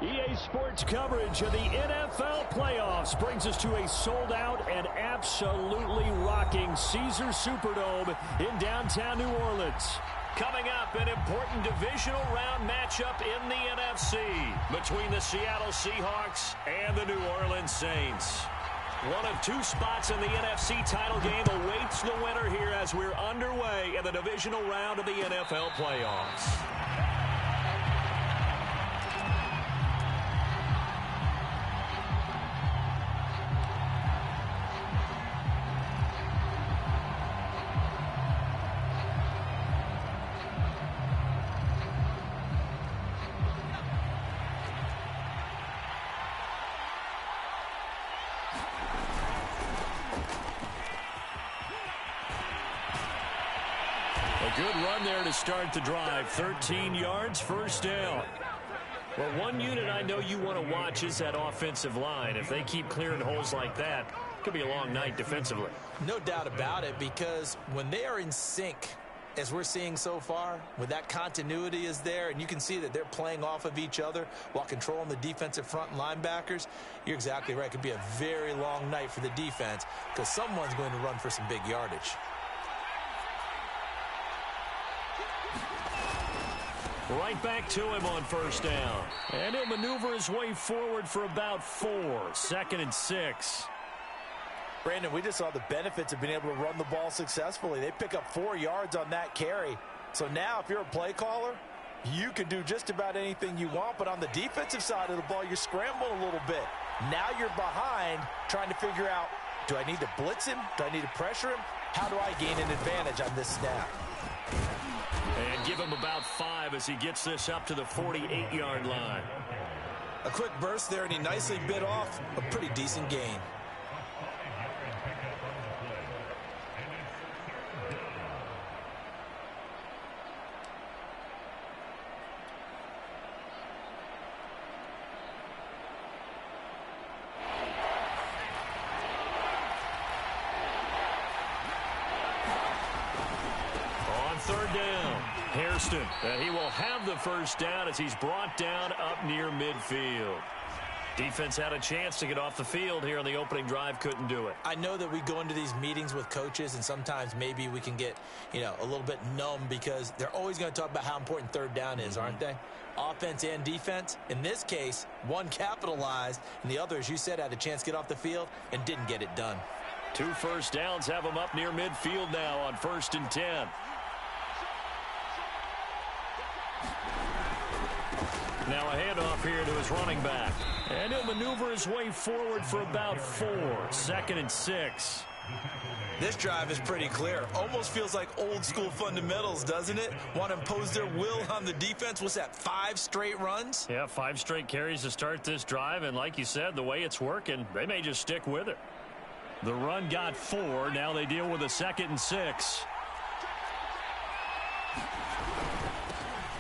EA Sports coverage of the NFL playoffs brings us to a sold-out and absolutely rocking Caesars Superdome in downtown New Orleans. Coming up, an important divisional round matchup in the NFC between the Seattle Seahawks and the New Orleans Saints. One of two spots in the NFC title game awaits the winner here as we're underway in the divisional round of the NFL playoffs. Good run there to start the drive. 13 yards, first down. Well, one unit I know you want to watch is that offensive line. If they keep clearing holes like that, it could be a long night defensively. No doubt about it, because when they are in sync, as we're seeing so far, when that continuity is there, and you can see that they're playing off of each other while controlling the defensive front linebackers, you're exactly right. It could be a very long night for the defense because someone's going to run for some big yardage. Right back to him on first down. And he'll maneuver his way forward for about 4. 2nd and 6. Brandon, we just saw the benefits of being able to run the ball successfully. They pick up 4 yards on that carry. So now if you're a play caller, you can do just about anything you want. But on the defensive side of the ball, you're scrambling a little bit. Now you're behind trying to figure out, do I need to blitz him? Do I need to pressure him? How do I gain an advantage on this snap? And give him about 5 as he gets this up to the 48-yard line. A quick burst there, and he nicely bit off a pretty decent gain. Third down. Hairston, and he will have the first down as he's brought down up near midfield. Defense had a chance to get off the field here on the opening drive, couldn't do it. I know that we go into these meetings with coaches, and sometimes maybe we can get, a little bit numb because they're always going to talk about how important third down is, aren't they? Offense and defense. In this case, one capitalized, and the other, as you said, had a chance to get off the field and didn't get it done. 2 first downs have him up near midfield now on 1st and 10. Now a handoff here to his running back. And he'll maneuver his way forward for about 4. 2nd and 6. This drive is pretty clear. Almost feels like old school fundamentals, doesn't it? Want to impose their will on the defense. What's that, 5 straight runs? Yeah, 5 straight carries to start this drive. And like you said, the way it's working, they may just stick with it. The run got 4. Now they deal with a 2nd and 6.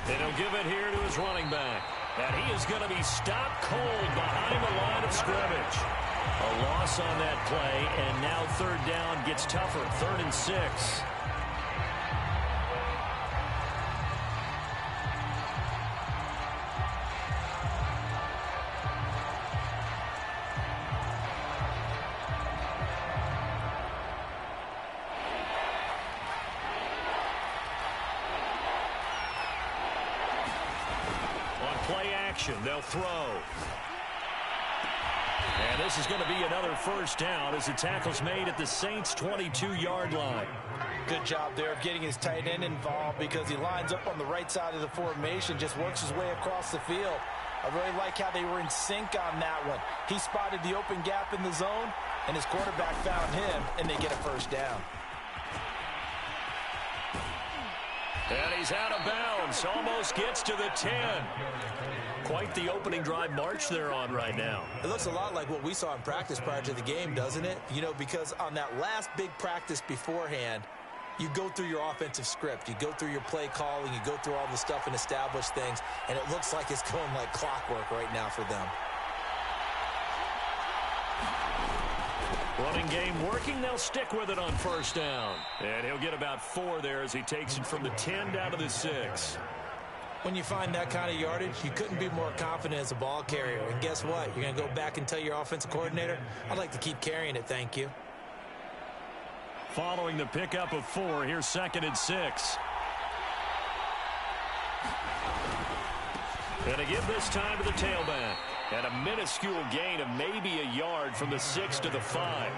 And he'll give it here to his running back. And he is going to be stopped cold behind the line of scrimmage. A loss on that play, and now third down gets tougher. 3rd and 6. They'll throw. And this is going to be another first down as the tackle's made at the Saints' 22-yard line. Good job there of getting his tight end involved because he lines up on the right side of the formation, just works his way across the field. I really like how they were in sync on that one. He spotted the open gap in the zone, and his quarterback found him, and they get a first down. And he's out of bounds. Almost gets to the 10. Quite the opening drive march they're on right now. It looks a lot like what we saw in practice prior to the game, doesn't it? Because on that last big practice beforehand, you go through your offensive script. You go through your play calling. You go through all the stuff and establish things. And it looks like it's going like clockwork right now for them. Running game working. They'll stick with it on first down. And he'll get about 4 there as he takes it from the 10 down to the 6. When you find that kind of yardage, you couldn't be more confident as a ball carrier. And guess what? You're going to go back and tell your offensive coordinator, I'd like to keep carrying it, thank you. Following the pickup of 4, here's 2nd and 6. And to give this time to the tailback. And a minuscule gain of maybe a yard from the 6 to the 5.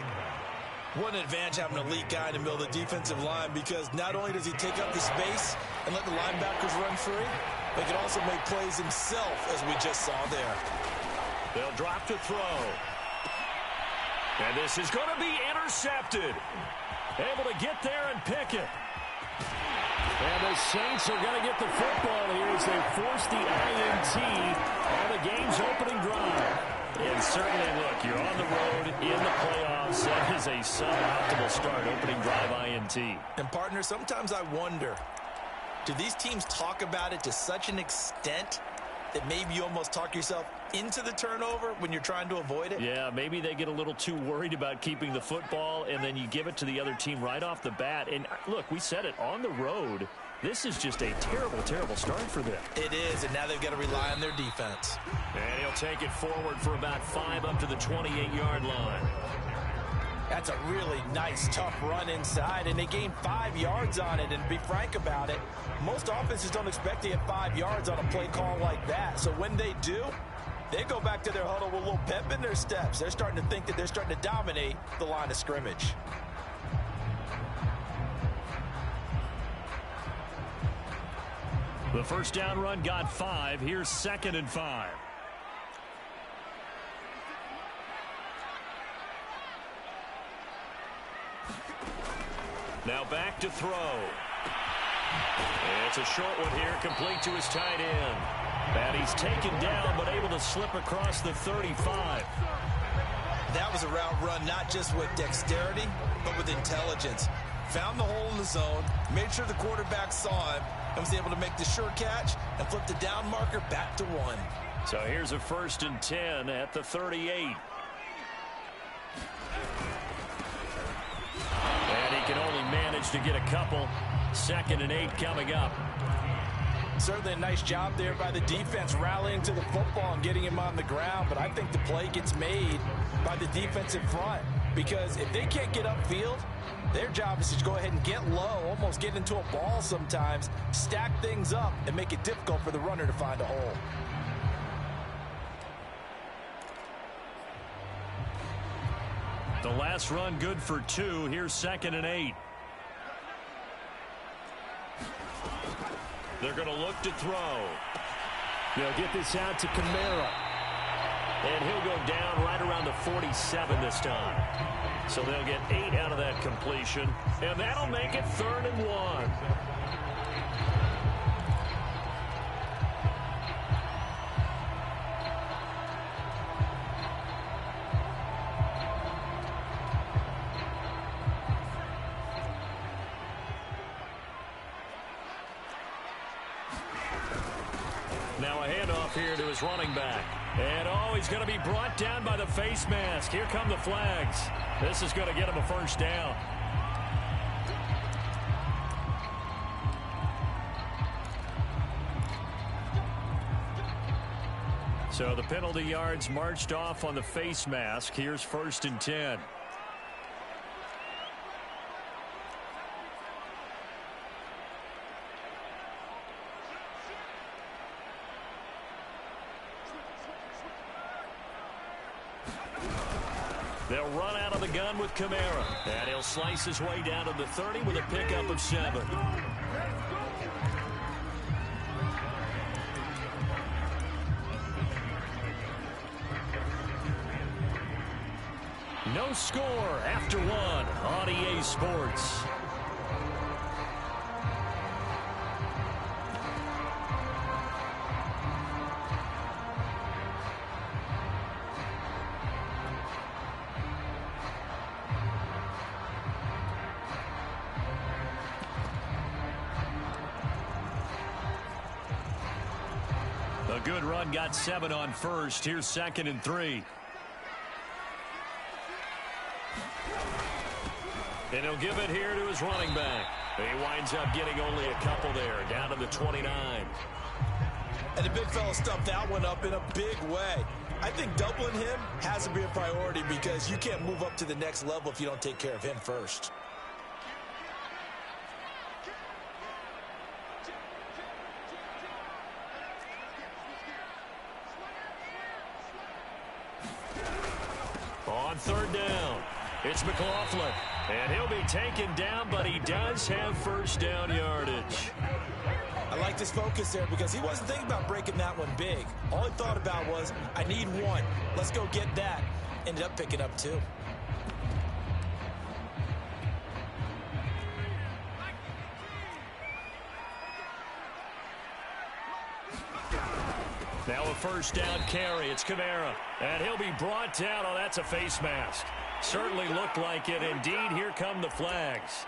What an advantage having an elite guy in the middle of the defensive line, because not only does he take up the space and let the linebackers run free, but he can also make plays himself, as we just saw there. They'll drop to throw. And this is going to be intercepted. Able to get there and pick it. And the Saints are going to get the football here as they force the INT on the game's opening drive. And certainly, look, you're on the road in the playoffs. That is a suboptimal start, opening drive INT. And, partner, sometimes I wonder, do these teams talk about it to such an extent that maybe you almost talk yourself into the turnover when you're trying to avoid it? Yeah, maybe they get a little too worried about keeping the football, and then you give it to the other team right off the bat. And, look, we said it, on the road, this is just a terrible, terrible start for them. It is, and now they've got to rely on their defense. And he'll take it forward for about 5 up to the 28-yard line. That's a really nice, tough run inside, and they gained 5 yards on it. And to be frank about it, most offenses don't expect to get 5 yards on a play call like that. So when they do, they go back to their huddle with a little pep in their steps. They're starting to think that they're starting to dominate the line of scrimmage. The first down run got 5. Here's 2nd and 5. Now back to throw. It's a short one here, complete to his tight end. And he's taken down, but able to slip across the 35. That was a route run not just with dexterity, but with intelligence. Found the hole in the zone, made sure the quarterback saw him, and was able to make the sure catch and flip the down marker back to 1. So here's a 1st and 10 at the 38. And he can only manage to get a couple. 2nd and 8 coming up. Certainly a nice job there by the defense rallying to the football and getting him on the ground, but I think the play gets made by the defensive front, because if they can't get upfield, their job is to go ahead and get low, almost get into a ball sometimes, stack things up, and make it difficult for the runner to find a hole. The last run good for 2. Here's 2nd and 8. They're going to look to throw. They'll get this out to Kamara. And he'll go down right around the 47 this time. So they'll get 8 out of that completion. And that'll make it 3rd and 1. Now a handoff here to his running back. And, he's going to be brought down by the face mask. Here come the flags. This is going to get him a 1st down. So the penalty yards marched off on the face mask. Here's 1st and 10. They'll run out of the gun with Kamara. And he'll slice his way down to the 30 with a pickup of 7. No score after 1 on EA Sports. A good run got 7 on 1st. Here's 2nd and 3. And he'll give it here to his running back. He winds up getting only a couple there, down to the 29. And the big fella stuffed that one up in a big way. I think doubling him has to be a priority because you can't move up to the next level if you don't take care of him first. On third down, it's McLaughlin. And he'll be taken down, but he does have first down yardage. I like his focus there because he wasn't thinking about breaking that one big. All he thought about was, I need one. Let's go get that. Ended up picking up two. Now a first down carry. It's Kamara. And he'll be brought down. Oh, that's a face mask. Certainly looked like it. Indeed, here come the flags.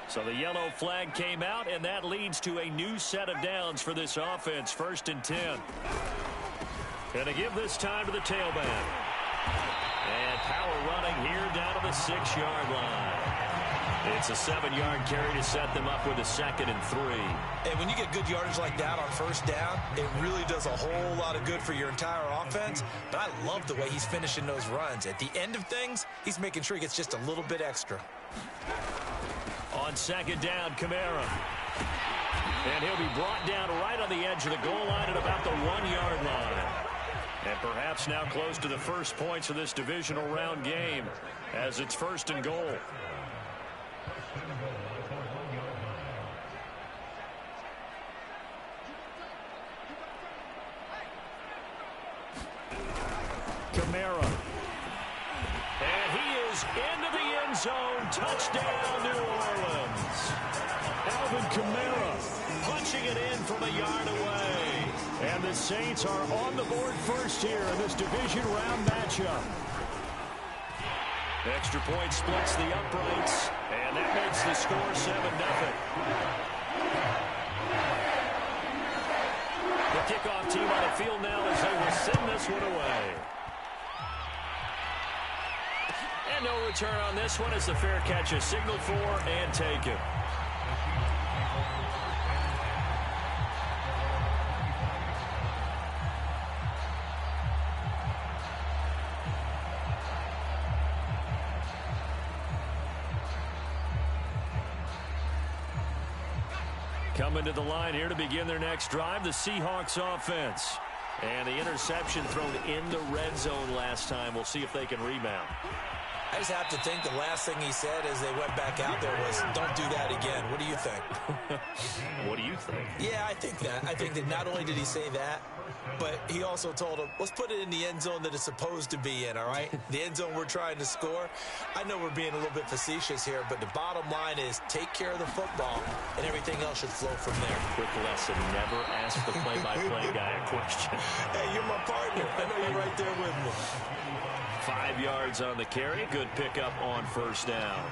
So the yellow flag came out, and that leads to a new set of downs for this offense. 1st and 10. Going to give this time to the tailback. And power running here down to the 6-yard line. It's a 7-yard carry to set them up with a 2nd and 3. And when you get good yardage like that on first down, it really does a whole lot of good for your entire offense. But I love the way he's finishing those runs. At the end of things, he's making sure he gets just a little bit extra. On 2nd down, Kamara. And he'll be brought down right on the edge of the goal line at about the 1-yard line. And perhaps now close to the first points of this divisional round game as it's 1st and goal. Kamara. And he is into the end zone. Touchdown, New Orleans. Alvin Kamara punching it in from a yard away. And the Saints are on the board first here in this division round matchup. Extra point splits the uprights, and that makes the score 7-0. The kickoff team on the field now as they will send this one away. And no return on this one as the fair catch is signaled for and taken. Coming to the line here to begin their next drive, the Seahawks offense. And the interception thrown in the red zone last time. We'll see if they can rebound. I just have to think the last thing he said as they went back out there was, don't do that again. What do you think? What do you think? Yeah, I think that. I think that not only did he say that, but he also told him, let's put it in the end zone that it's supposed to be in, all right? The end zone we're trying to score. I know we're being a little bit facetious here, but the bottom line is take care of the football, and everything else should flow from there. Quick lesson, never ask the play-by-play guy a question. Hey, you're my partner. I know you're right there with me. 5 yards on the carry. Good pickup on first down.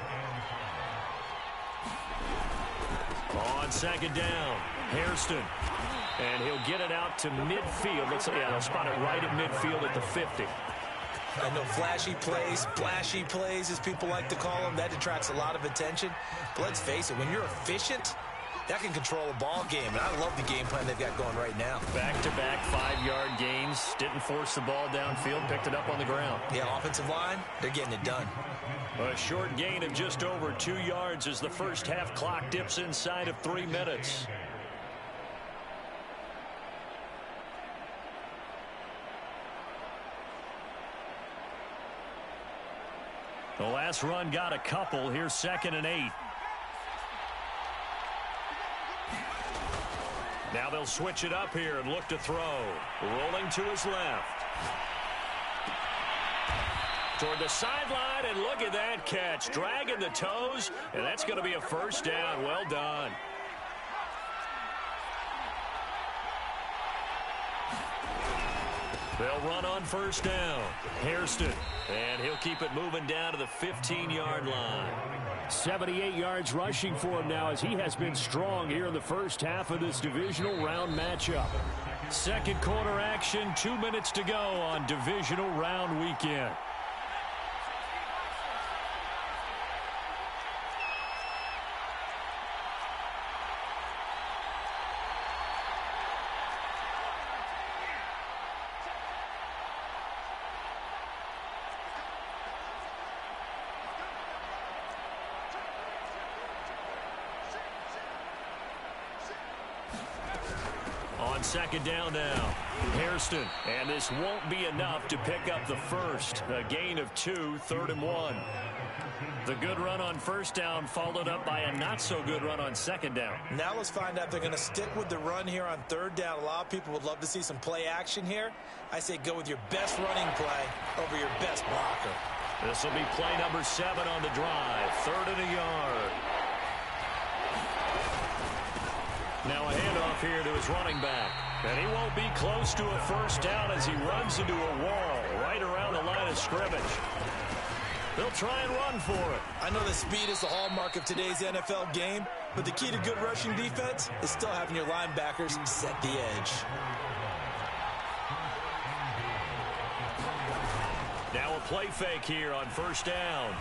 On 2nd down, Hairston. And he'll get it out to midfield. Looks like, yeah, they'll spot it right at midfield at the 50. I know flashy plays, splashy plays, as people like to call them, that attracts a lot of attention. But let's face it, when you're efficient, that can control a ball game. And I love the game plan they've got going right now. Back-to-back 5-yard gains. Didn't force the ball downfield. Picked it up on the ground. Yeah, offensive line, they're getting it done. A short gain of just over 2 yards as the first half clock dips inside of 3 minutes. The last run got a couple. Here's 2nd and 8. Now they'll switch it up here and look to throw. Rolling to his left. Toward the sideline, and look at that catch. Dragging the toes, and that's going to be a first down. Well done. They'll run on first down. Hairston, and he'll keep it moving down to the 15-yard line. 78 yards rushing for him now as he has been strong here in the first half of this divisional round matchup. Second quarter action, 2 minutes to go on divisional round weekend. on second down now. Hairston, and this won't be enough to pick up the first. A gain of 2, 3rd and 1. The good run on first down followed up by a not-so-good run on second down. Now let's find out if they're going to stick with the run here on 3rd down. A lot of people would love to see some play action here. I say go with your best running play over your best blocker. This will be play number 7 on the drive. 3rd and a yard. Now a handoff here to his running back. And he won't be close to a first down as he runs into a wall right around the line of scrimmage. They'll try and run for it. I know that speed is the hallmark of today's NFL game, but the key to good rushing defense is still having your linebackers set the edge. Now a play fake here on first down.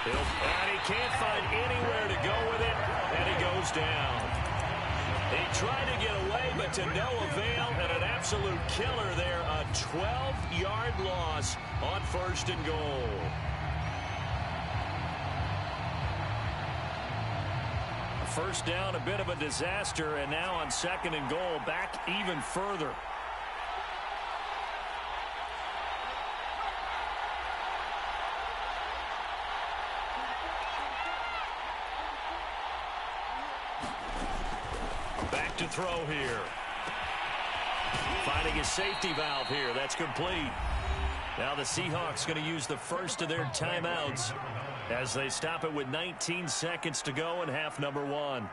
And he can't find anywhere to go with it, and he goes down. He tried to get away, but to no avail, and an absolute killer there. A 12-yard loss on 1st and goal. First down, a bit of a disaster, and now on 2nd and goal, back even further. Back to throw here. Finding his safety valve here. That's complete. Now the Seahawks going to use the first of their timeouts as they stop it with 19 seconds to go in half number 1.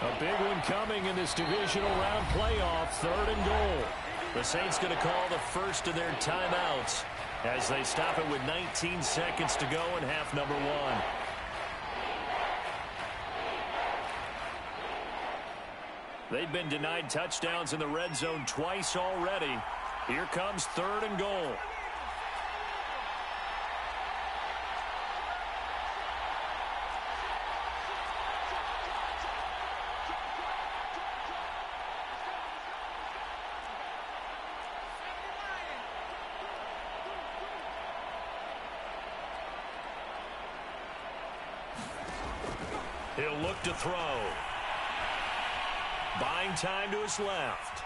A big one coming in this divisional round playoff. 3rd and goal. The Saints going to call the first of their timeouts as they stop it with 19 seconds to go in half number 1. They've been denied touchdowns in the red zone twice already. Here comes 3rd and goal. He'll look to throw. Buying time to his left.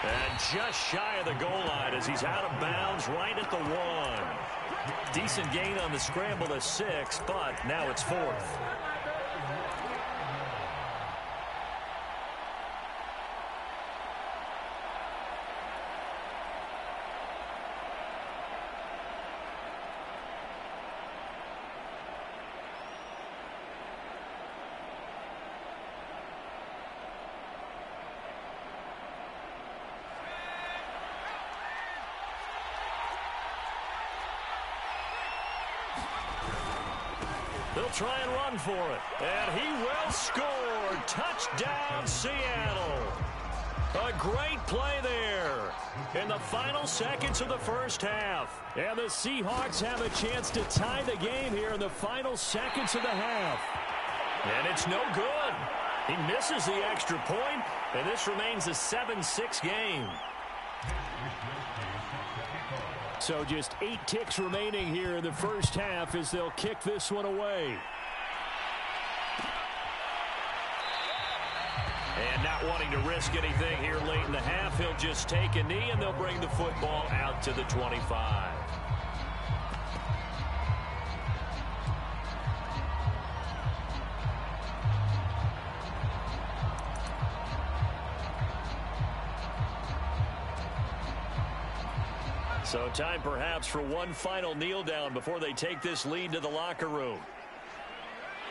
And just shy of the goal line as he's out of bounds right at the 1. Decent gain on the scramble to 6, but now it's 4th. They'll try and run for it. And he will score. Touchdown, Seattle. A great play there in the final seconds of the first half. And the Seahawks have a chance to tie the game here in the final seconds of the half. And it's no good. He misses the extra point, and this remains a 7-6 game. So just 8 ticks remaining here in the first half as they'll kick this one away. And not wanting to risk anything here late in the half, he'll just take a knee and they'll bring the football out to the 25. So time perhaps for one final kneel down before they take this lead to the locker room.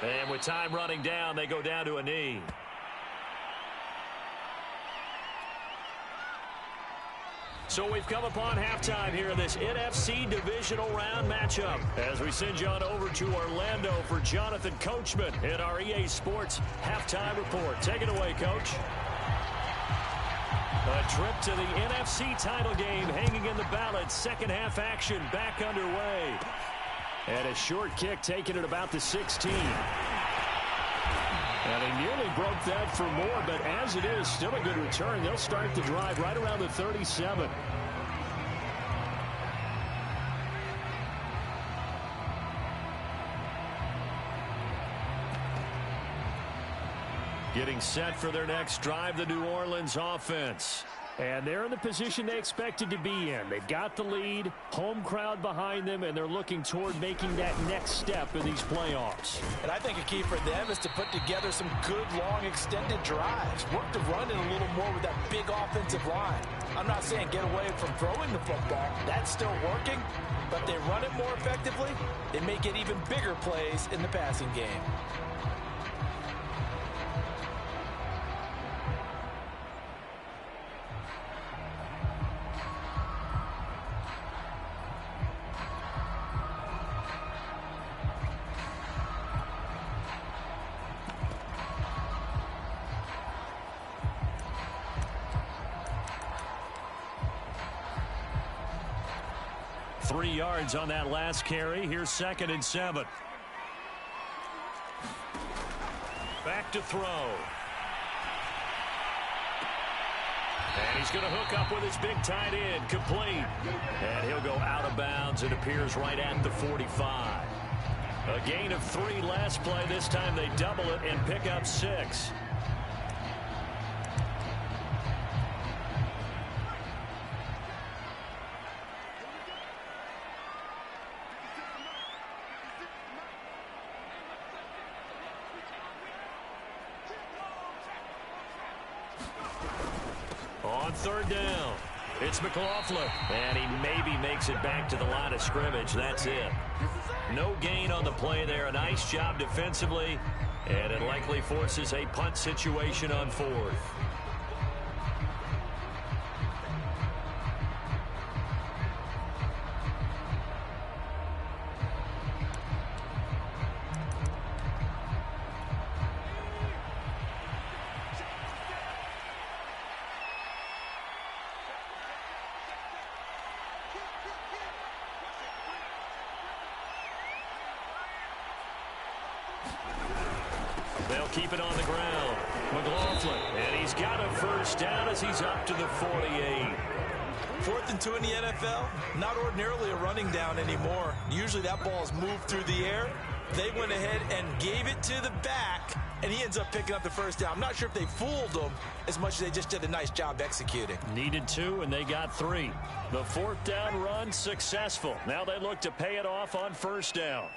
And with time running down, they go down to a knee. So we've come upon halftime here in this NFC Divisional Round matchup as we send you on over to Orlando for Jonathan Coachman in our EA Sports Halftime Report. Take it away, Coach. A trip to the NFC title game hanging in the balance. Second half action back underway. And a short kick taken at about the 16. And they nearly broke that for more, but as it is, still a good return. They'll start the drive right around the 37. Getting set for their next drive, the New Orleans offense. And they're in the position they expected to be in. They've got the lead, home crowd behind them, and they're looking toward making that next step in these playoffs. And I think a key for them is to put together some good, long, extended drives. Work to run it a little more with that big offensive line. I'm not saying get away from throwing the football. That's still working. But they run it more effectively, they may get even bigger plays in the passing game. Three yards on that last carry. Here's 2nd and 7. Back to throw. And he's going to hook up with his big tight end. Complete. And he'll go out of bounds. It appears right at the 45. A gain of 3 last play. This time they double it and pick up 6. On 3rd down, it's McLaughlin, and he maybe makes it back to the line of scrimmage. That's it. No gain on the play there. A nice job defensively, and it likely forces a punt situation on 4th. They'll keep it on the ground. McLaughlin, and he's got a first down as he's up to the 48. 4th and 2 in the NFL, not ordinarily a running down anymore. Usually that ball is moved through the air. They went ahead and gave it to the back, and he ends up picking up the first down. I'm not sure if they fooled him as much as they just did a nice job executing. Needed 2, and they got 3. The 4th down run successful. Now they look to pay it off on 1st down.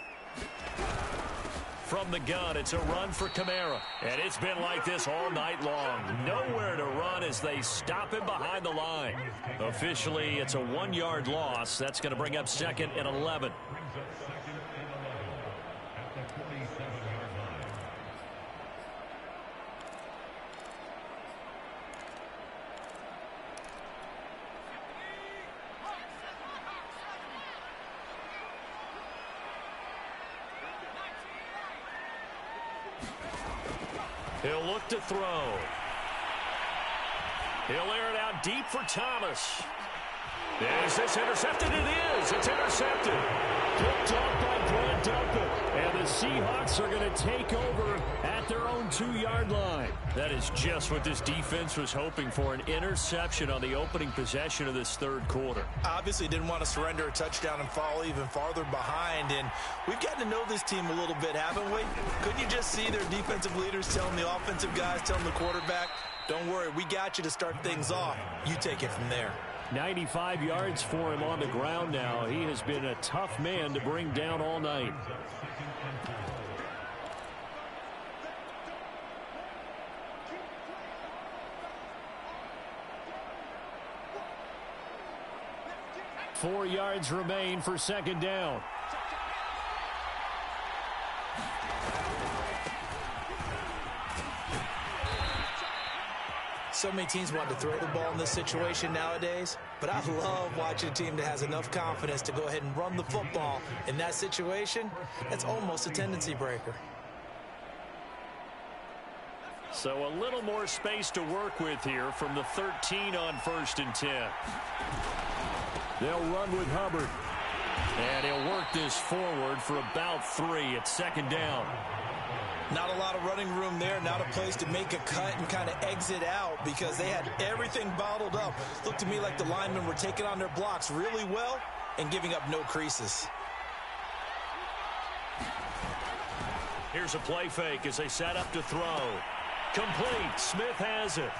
From the gun, it's a run for Kamara. And it's been like this all night long. Nowhere to run as they stop him behind the line. Officially, it's a 1-yard loss. That's going to bring up 2nd and 11. He'll look to throw. He'll air it out deep for Thomas. Is this intercepted? It is. It's intercepted. Picked off by Brad Delpit. And the Seahawks are going to take over at their own 2-yard line. That is just what this defense was hoping for, an interception on the opening possession of this 3rd quarter. Obviously didn't want to surrender a touchdown and fall even farther behind. And we've gotten to know this team a little bit, haven't we? Couldn't you just see their defensive leaders telling the offensive guys, telling the quarterback, don't worry, we got you to start things off. You take it from there. 95 yards for him on the ground now. He has been a tough man to bring down all night. Four yards remain for 2nd down. So many teams want to throw the ball in this situation nowadays, but I love watching a team that has enough confidence to go ahead and run the football. In that situation, that's almost a tendency breaker. So a little more space to work with here from the 13 on 1st and 10. They'll run with Hubbard. And he'll work this forward for about 3 at 2nd down. Not a lot of running room there, not a place to make a cut and kind of exit out because they had everything bottled up. Looked to me like the linemen were taking on their blocks really well and giving up no creases. Here's a play fake as they set up to throw. Complete. Smith has it.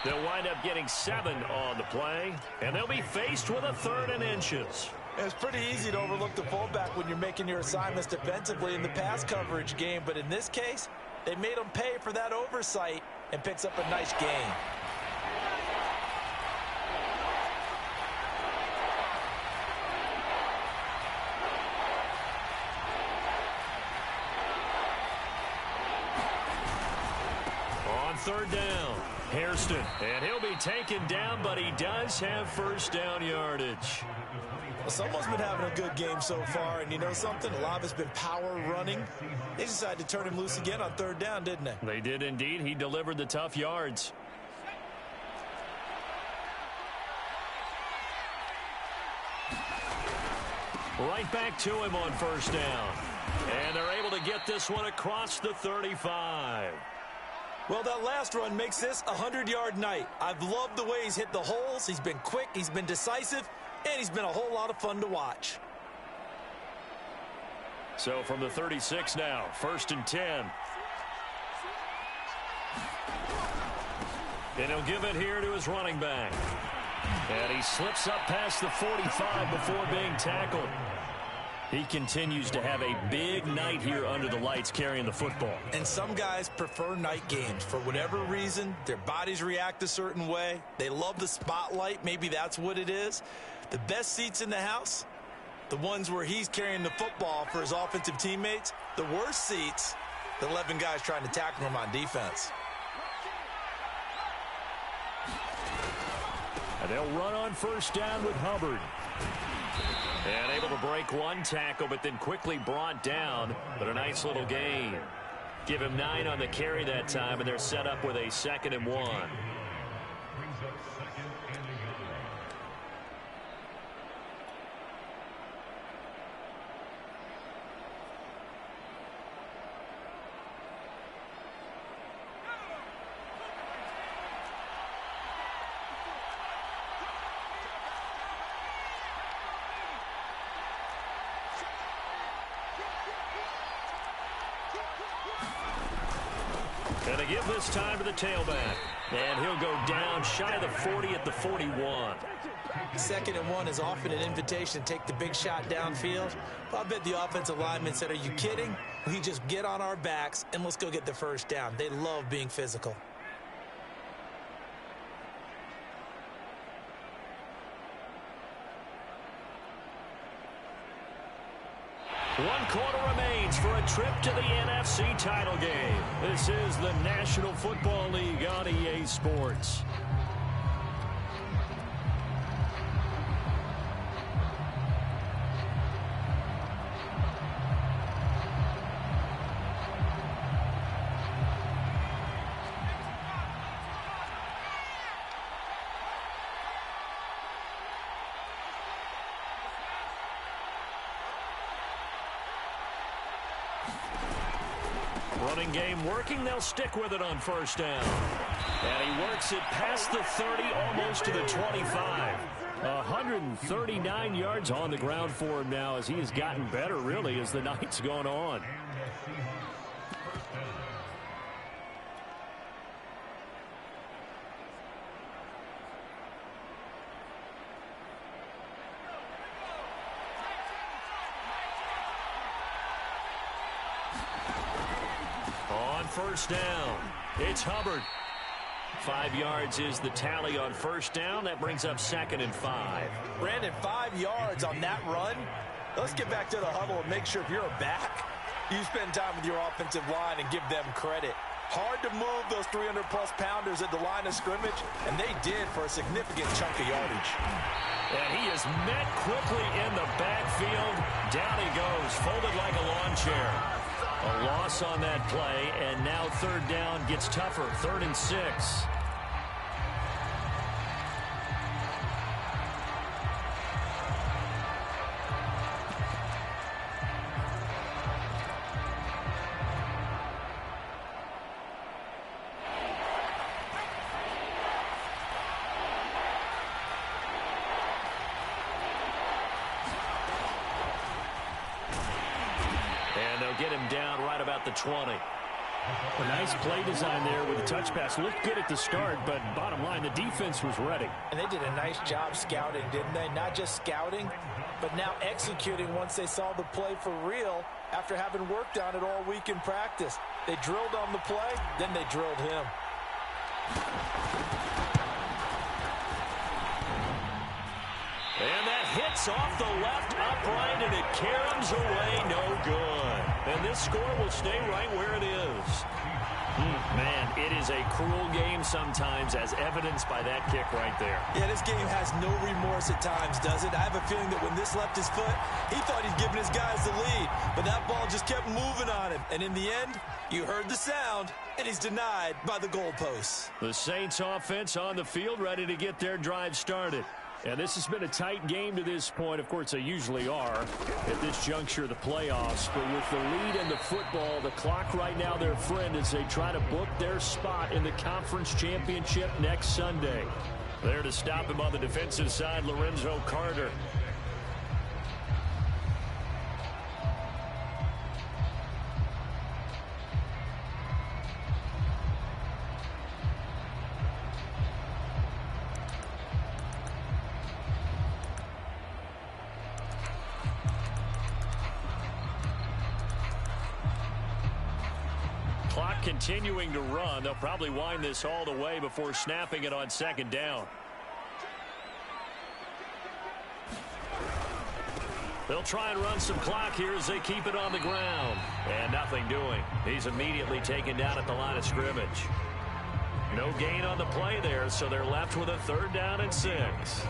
They'll wind up getting 7 on the play, and they'll be faced with a 3rd and inches. It's pretty easy to overlook the fullback when you're making your assignments defensively in the pass coverage game, but in this case, they made him pay for that oversight and picks up a nice gain. On 3rd down, Hairston, and he'll be taken down, but he does have first down yardage. Well, someone's been having a good game so far, and you know something? A lot of it's been power running. They decided to turn him loose again on 3rd down, didn't they? They did indeed. He delivered the tough yards. Right back to him on first down. And they're able to get this one across the 35. Well, that last run makes this a 100-yard night. I've loved the way he's hit the holes. He's been quick. He's been decisive. And he's been a whole lot of fun to watch. So from the 36 now, 1st and 10. And he'll give it here to his running back. And he slips up past the 45 before being tackled. He continues to have a big night here under the lights carrying the football. And some guys prefer night games. For whatever reason, their bodies react a certain way. They love the spotlight. Maybe that's what it is. The best seats in the house, the ones where he's carrying the football for his offensive teammates. The worst seats, the 11 guys trying to tackle him on defense. And they'll run on first down with Hubbard. And able to break one tackle, but then quickly brought down. But a nice little gain. Give him 9 on the carry that time, and they're set up with a 2nd and 1. And they give this time to the tailback. And he'll go down shy of the 40 at the 41. 2nd and 1 is often an invitation to take the big shot downfield. Well, I bet the offensive lineman said, are you kidding? We just get on our backs and let's go get the first down. They love being physical. One quarter remains for a trip to the NFC title game. This is the National Football League on EA Sports. Running game working. They'll stick with it on first down. And he works it past the 30, almost to the 25. 139 yards on the ground for him now as he has gotten better, really, as the night's gone on. First down. It's Hubbard. 5 yards is the tally on first down. That brings up 2nd and 5. Brandon, 5 yards on that run. Let's get back to the huddle and make sure if you're a back, you spend time with your offensive line and give them credit. Hard to move those 300-plus pounders at the line of scrimmage, and they did for a significant chunk of yardage. And he is met quickly in the backfield. Down he goes, folded like a lawn chair. A loss on that play, and now 3rd down gets tougher. 3rd and 6. they'll get him down right about the 20. A nice play design there with the touch pass. Looked good at the start, but bottom line, the defense was ready. And they did a nice job scouting, didn't they? Not just scouting, but now executing once they saw the play for real after having worked on it all week in practice. They drilled on the play, then they drilled him. And that hits off the left upright, and it caroms away, no good. And this score will stay right where it is. Man, it is a cruel game sometimes, as evidenced by that kick right there. Yeah, this game has no remorse at times, does it? I have a feeling that when this left his foot, he thought he'd given his guys the lead, but that ball just kept moving on him. And in the end, you heard the sound, and he's denied by the goalposts. The Saints offense on the field, ready to get their drive started. And this has been a tight game to this point. Of course, they usually are at this juncture of the playoffs. But with the lead in the football, the clock right now their friend as they try to book their spot in the conference championship next Sunday. There to stop him on the defensive side, Lorenzo Carter. Clock continuing to run. They'll probably wind this all the way before snapping it on second down. They'll try and run some clock here as they keep it on the ground. And nothing doing. He's immediately taken down at the line of scrimmage. No gain on the play there, so they're left with a 3rd down and 6.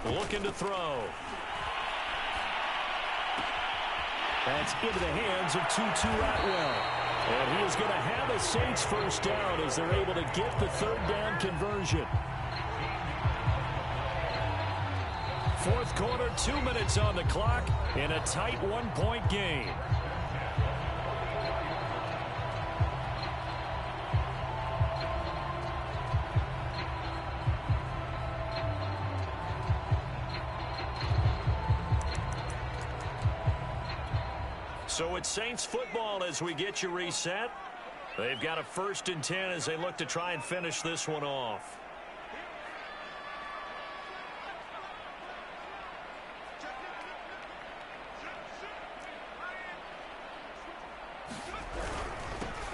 Looking to throw. That's into the hands of Tutu Atwell. And he is going to have a Saints 1st down as they're able to get the 3rd down conversion. 4th quarter, 2 minutes on the clock in a tight 1-point game. So it's Saints football as we get you reset. They've got a 1st and 10 as they look to try and finish this one off.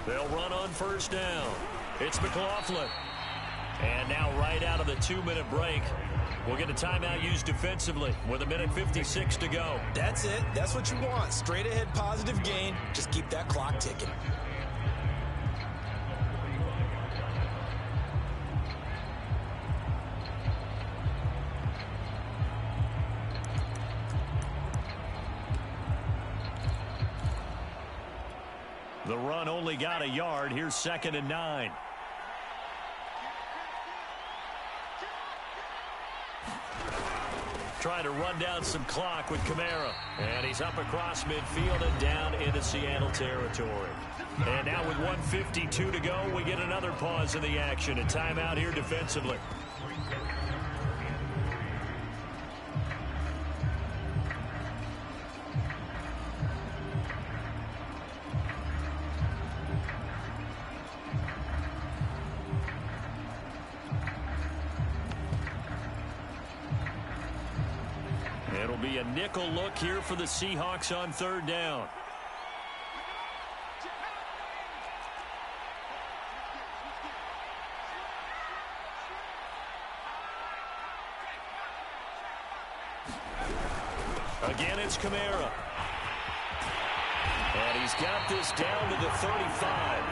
They'll run on 1st down. It's McLaughlin. And now right out of the 2-minute break, we'll get a timeout used defensively with 1:56 to go. That's it. That's what you want. Straight ahead positive gain. Just keep that clock ticking. The run only got a yard. Here's 2nd and 9. Trying to run down some clock with Kamara. And he's up across midfield and down into Seattle territory. And now with 1:52 to go, we get another pause in the action. A timeout here defensively. It'll be a nickel look here for the Seahawks on 3rd down. Again, it's Kamara. And he's got this down to the 35.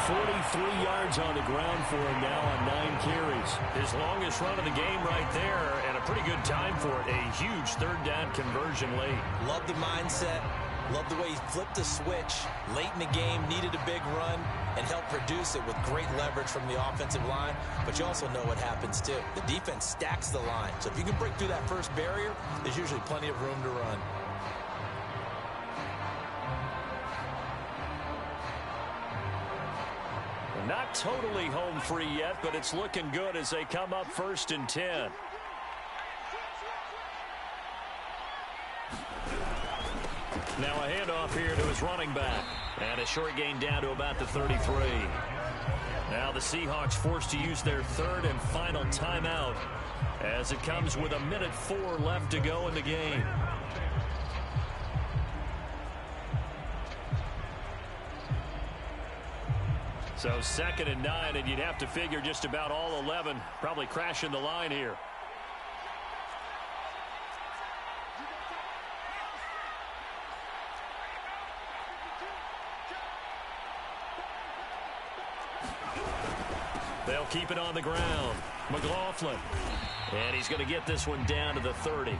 43 yards on the ground for him now on 9 carries. His longest run of the game right there, and a pretty good time for it. A huge third down conversion late. Love the mindset. Love the way he flipped the switch late in the game, needed a big run, and helped produce it with great leverage from the offensive line. But you also know what happens, too. The defense stacks the line. So if you can break through that first barrier, there's usually plenty of room to run. Not totally home free yet, but it's looking good as they come up 1st and 10. Now a handoff here to his running back. And a short gain down to about the 33. Now the Seahawks forced to use their third and final timeout as it comes with 1:04 left to go in the game. So 2nd and 9, and you'd have to figure just about all 11 probably crashing the line here. They'll keep it on the ground. McLaughlin. And he's going to get this one down to the 30.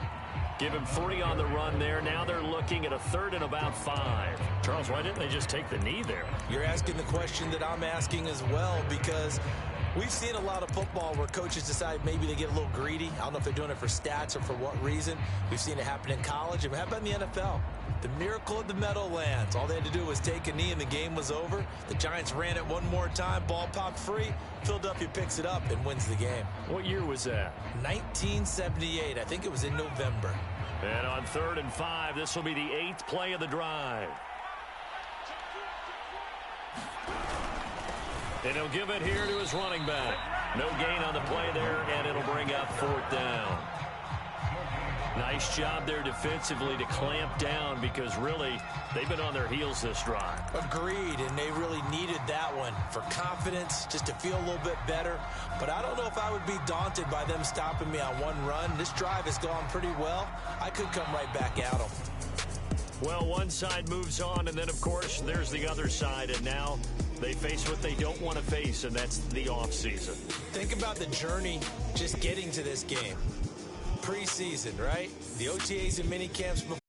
Give him 3 on the run there. Now they're looking at a 3rd and about 5. Charles, why didn't they just take the knee there? You're asking the question that I'm asking as well, because we've seen a lot of football where coaches decide maybe they get a little greedy. I don't know if they're doing it for stats or for what reason. We've seen it happen in college, and how about in the NFL? The miracle of the Meadowlands. All they had to do was take a knee, and the game was over. The Giants ran it one more time. Ball popped free. Philadelphia picks it up and wins the game. What year was that? 1978. I think it was in November. And on 3rd and 5, this will be the 8th play of the drive. And he'll give it here to his running back. No gain on the play there, and it'll bring up 4th down. Nice job there defensively to clamp down, because really they've been on their heels this drive. Agreed, and they really needed that one for confidence, just to feel a little bit better. But I don't know if I would be daunted by them stopping me on one run. This drive has gone pretty well. I could come right back at them. Well, one side moves on, and then, of course, there's the other side, and now they face what they don't want to face, and that's the offseason. Think about the journey just getting to this game. Preseason, right? The OTAs and mini camps before.